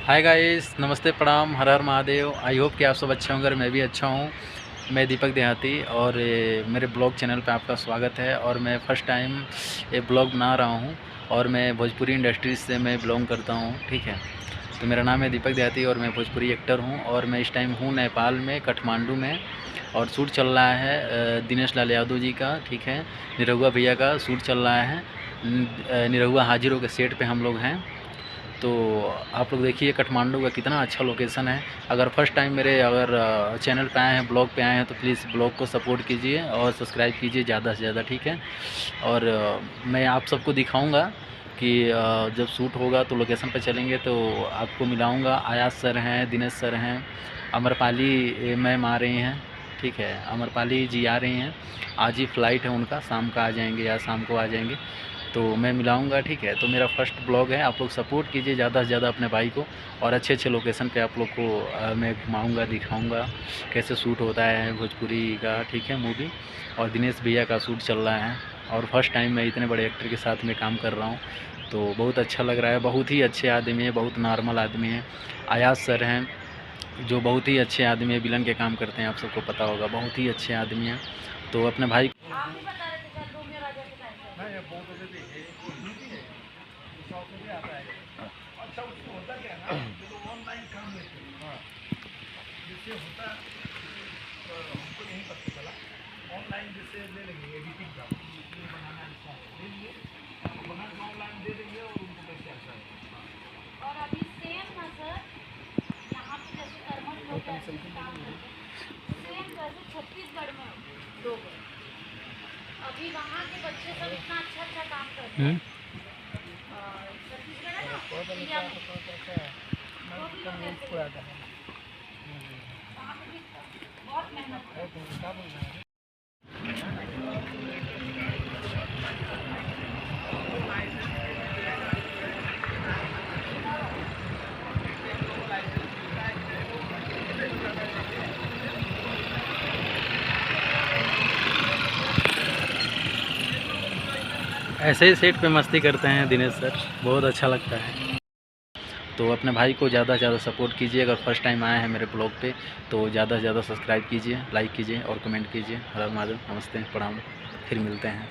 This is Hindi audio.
हाय गाइस, नमस्ते, प्रणाम, हर हर महादेव। आई होप कि आप सब अच्छे होंगे और मैं भी अच्छा हूँ। मैं दीपक देहाती और मेरे ब्लॉग चैनल पे आपका स्वागत है। और मैं फ़र्स्ट टाइम ये ब्लॉग बना रहा हूँ और मैं भोजपुरी इंडस्ट्रीज से मैं बिलोंग करता हूँ, ठीक है। तो मेरा नाम है दीपक देहाती और मैं भोजपुरी एक्टर हूँ और मैं इस टाइम हूँ नेपाल में, काठमांडू में। और शूट चल रहा है दिनेश लाल यादव जी का, ठीक है। निरहुआ भैया का शूट चल रहा है। निरहुआ हाजिरों के सेट पे हम लोग हैं। तो आप लोग देखिए काठमांडू का कितना अच्छा लोकेशन है। अगर फर्स्ट टाइम मेरे चैनल पे आए हैं, ब्लॉग पे आए हैं, तो प्लीज़ ब्लॉग को सपोर्ट कीजिए और सब्सक्राइब कीजिए ज़्यादा से ज़्यादा, ठीक है। और मैं आप सबको दिखाऊंगा कि जब शूट होगा तो लोकेशन पे चलेंगे तो आपको मिलाऊंगा। आयाज सर हैं, दिनेश सर हैं, अमरपाली मैम आ रही हैं, ठीक है। अमरपाली जी आ रही हैं। आज ही फ़्लाइट है उनका, शाम का आ जाएंगे या शाम को आ जाएंगे, तो मैं मिलाऊंगा, ठीक है। तो मेरा फर्स्ट ब्लॉग है, आप लोग सपोर्ट कीजिए ज़्यादा से ज़्यादा अपने भाई को। और अच्छे अच्छे लोकेशन पे आप लोग को मैं घुमाऊंगा, दिखाऊंगा कैसे शूट होता है भोजपुरी का, ठीक है, मूवी। और दिनेश भैया का शूट चल रहा है और फर्स्ट टाइम मैं इतने बड़े एक्टर के साथ में काम कर रहा हूँ, तो बहुत अच्छा लग रहा है। बहुत ही अच्छे आदमी है, बहुत नॉर्मल आदमी है। अयाज सर हैं जो बहुत ही अच्छे आदमी है, विलन के काम करते हैं, आप सबको पता होगा, बहुत ही अच्छे आदमी हैं। तो अपने भाई अच्छा उसको होता क्या है ना, जो ऑनलाइन काम लेते हैं, हाँ, जिससे होता हमको नहीं पता चला। ऑनलाइन जैसे ले लेंगे एडिटिंग का, ये बनाना ऐसा ले लिए, बना के ऑनलाइन दे देंगे और उनको पैसे आता है। और अभी सेम ना सर, यहाँ पे जैसे कर्मठ लोग काम करते हैं, सेम वैसे छत्तीसगढ़ में लोग हैं। अभी वहाँ के बच्चे सब इतना अच्छा अच्छा काम करते हैं। ऐसे ही सेट पे मस्ती करते हैं दिनेश सर, बहुत अच्छा लगता है। तो अपने भाई को ज़्यादा से ज़्यादा सपोर्ट कीजिए। अगर फर्स्ट टाइम आए हैं मेरे ब्लॉग पे तो ज़्यादा से ज़्यादा सब्सक्राइब कीजिए, लाइक कीजिए और कमेंट कीजिए। हर हर महादेव, नमस्ते, प्रणाम, फिर मिलते हैं।